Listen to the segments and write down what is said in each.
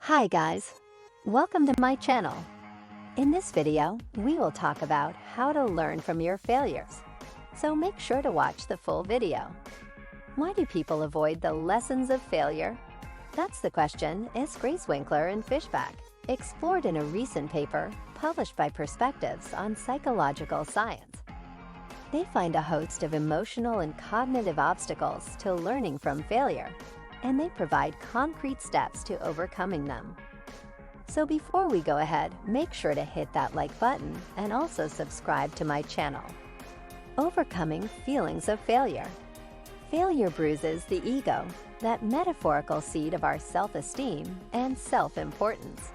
Hi guys, welcome to my channel. In this video, we will talk about how to learn from your failures. So make sure to watch the full video. Why do people avoid the lessons of failure? That's the question S. Grace Winkler and Fishback explored in a recent paper published by Perspectives on Psychological Science. They find a host of emotional and cognitive obstacles to learning from failure, and they provide concrete steps to overcoming them. So before we go ahead, make sure to hit that like button and also subscribe to my channel. Overcoming feelings of failure. Failure bruises the ego, that metaphorical seat of our self-esteem and self-importance.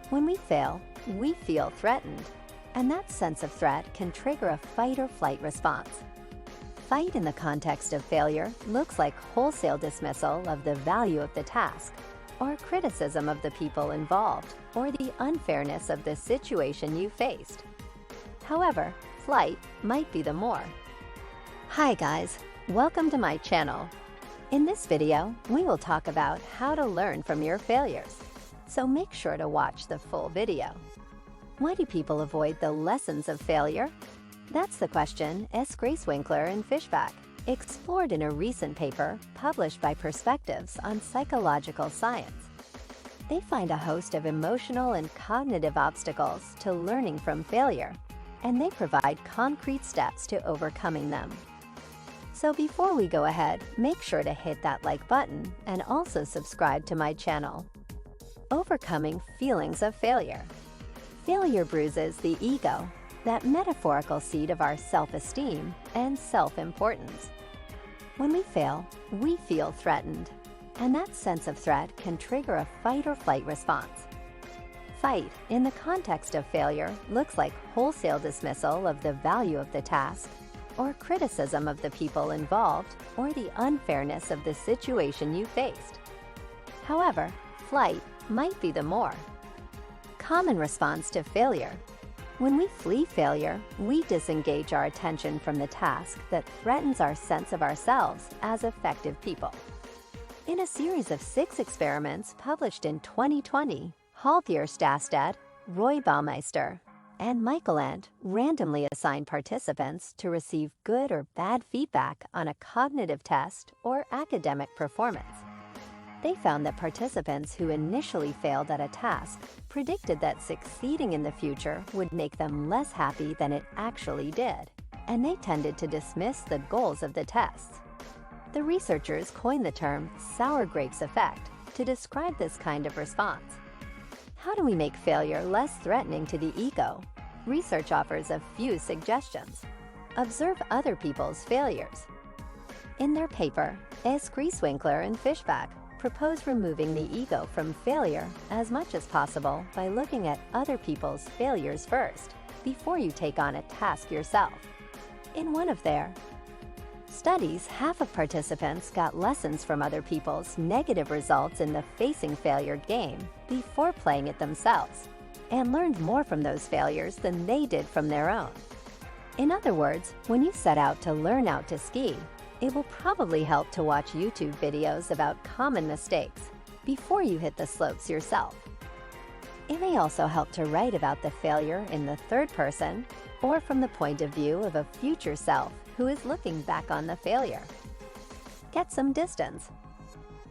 When we fail, we feel threatened, and that sense of threat can trigger a fight or flight response. Fight in the context of failure looks like wholesale dismissal of the value of the task, or criticism of the people involved, or the unfairness of the situation you faced. However, flight might be the more. Hi guys, welcome to my channel. In this video, we will talk about how to learn from your failures. So make sure to watch the full video. Why do people avoid the lessons of failure? That's the question S. Grace Winkler and Fishback explored in a recent paper published by Perspectives on Psychological Science. They find a host of emotional and cognitive obstacles to learning from failure, and they provide concrete steps to overcoming them. So before we go ahead, make sure to hit that like button and also subscribe to my channel. Overcoming feelings of failure. Failure bruises the ego, that metaphorical seat of our self-esteem and self-importance. When we fail, we feel threatened, and that sense of threat can trigger a fight or flight response. Fight in the context of failure looks like wholesale dismissal of the value of the task, or criticism of the people involved, or the unfairness of the situation you faced. However, flight might be the more. Common response to failure. When we flee failure, we disengage our attention from the task that threatens our sense of ourselves as effective people. In a series of 6 experiments published in 2020, Halvir Stastad, Roy Baumeister, and Michael Ant randomly assigned participants to receive good or bad feedback on a cognitive test or academic performance. They found that participants who initially failed at a task predicted that succeeding in the future would make them less happy than it actually did, and they tended to dismiss the goals of the tests. The researchers coined the term sour grapes effect to describe this kind of response. How do we make failure less threatening to the ego? Research offers a few suggestions. Observe other people's failures. In their paper, S. Grace Winkler and Fishback propose removing the ego from failure as much as possible by looking at other people's failures first, before you take on a task yourself. In one of their studies, half of participants got lessons from other people's negative results in the facing failure game before playing it themselves, and learned more from those failures than they did from their own. In other words, when you set out to learn out to ski, it will probably help to watch YouTube videos about common mistakes before you hit the slopes yourself. It may also help to write about the failure in the third person or from the point of view of a future self who is looking back on the failure. Get some distance.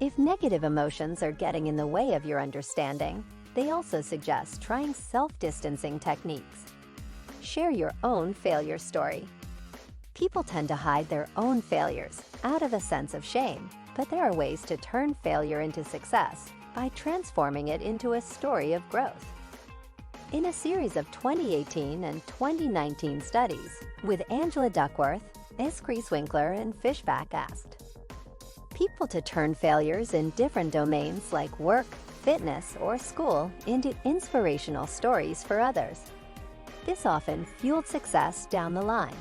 If negative emotions are getting in the way of your understanding, they also suggest trying self-distancing techniques. Share your own failure story. People tend to hide their own failures out of a sense of shame, but there are ways to turn failure into success by transforming it into a story of growth. In a series of 2018 and 2019 studies with Angela Duckworth, S. Grace Winkler, and Fishback asked people to turn failures in different domains like work, fitness, or school into inspirational stories for others. This often fueled success down the line.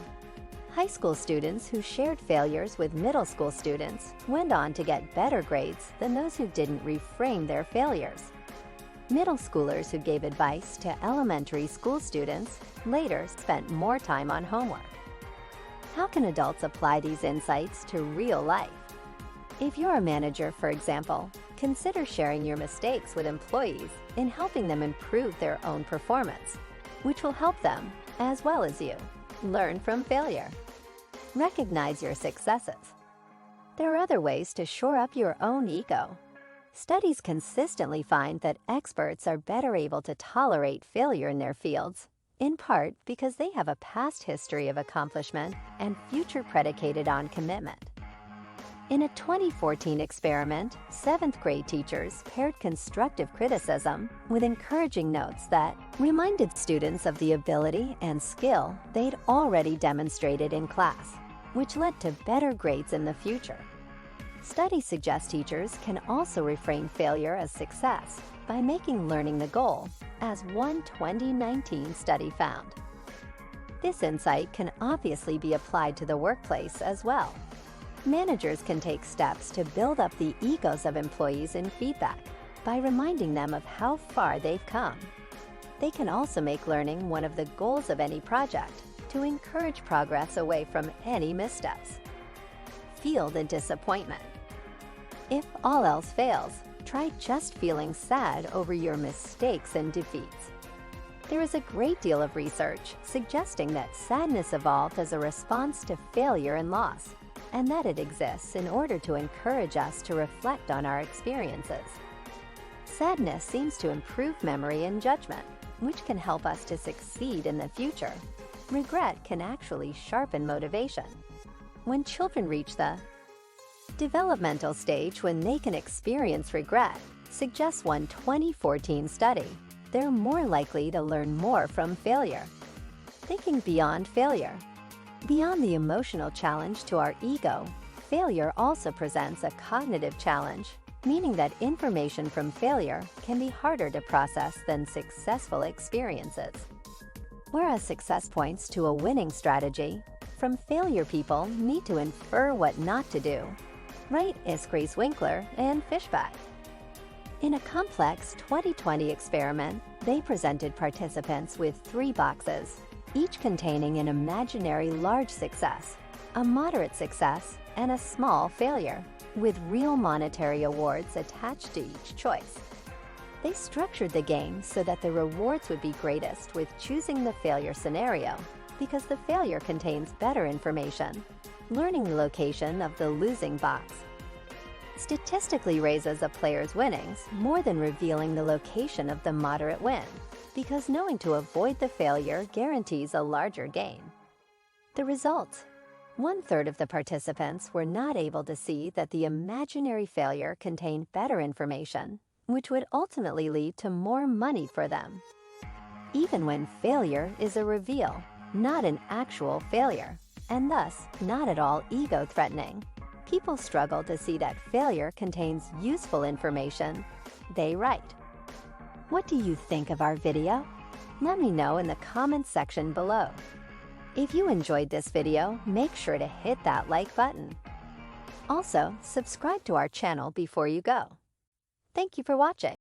High school students who shared failures with middle school students went on to get better grades than those who didn't reframe their failures. Middle schoolers who gave advice to elementary school students later spent more time on homework. How can adults apply these insights to real life? If you're a manager, for example, Consider sharing your mistakes with employees in helping them improve their own performance, which will help them, as well as you, learn from failure. Recognize your successes. There are other ways to shore up your own ego. Studies consistently find that experts are better able to tolerate failure in their fields, in part because they have a past history of accomplishment and future predicated on commitment. In a 2014 experiment, 7th grade teachers paired constructive criticism with encouraging notes that reminded students of the ability and skill they'd already demonstrated in class, which led to better grades in the future. Studies suggest teachers can also reframe failure as success by making learning the goal, as one 2019 study found. This insight can obviously be applied to the workplace as well. Managers can take steps to build up the egos of employees in feedback by reminding them of how far they've come. They can also make learning one of the goals of any project to encourage progress away from any missteps. Feel the disappointment. If all else fails, try just feeling sad over your mistakes and defeats. There is a great deal of research suggesting that sadness evolved as a response to failure and loss, and that it exists in order to encourage us to reflect on our experiences. Sadness seems to improve memory and judgment, which can help us to succeed in the future. Regret can actually sharpen motivation. When children reach the developmental stage when they can experience regret, suggests one 2014 study, they're more likely to learn more from failure. Thinking beyond failure. Beyond the emotional challenge to our ego, failure also presents a cognitive challenge, meaning that information from failure can be harder to process than successful experiences. Whereas success points to a winning strategy, from failure people need to infer what not to do. Right, Iskries Winkler and Fishback. In a complex 2020 experiment, they presented participants with 3 boxes, each containing an imaginary large success, a moderate success, and a small failure, with real monetary awards attached to each choice. They structured the game so that the rewards would be greatest with choosing the failure scenario, because the failure contains better information. Learning the location of the losing box statistically raises a player's winnings more than revealing the location of the moderate win, because knowing to avoid the failure guarantees a larger gain. The results: 1/3 of the participants were not able to see that the imaginary failure contained better information, which would ultimately lead to more money for them. Even when failure is a reveal, not an actual failure, and thus not at all ego-threatening, people struggle to see that failure contains useful information. They write. What do you think of our video? Let me know in the comments section below. If you enjoyed this video, make sure to hit that like button. Also, subscribe to our channel before you go. Thank you for watching.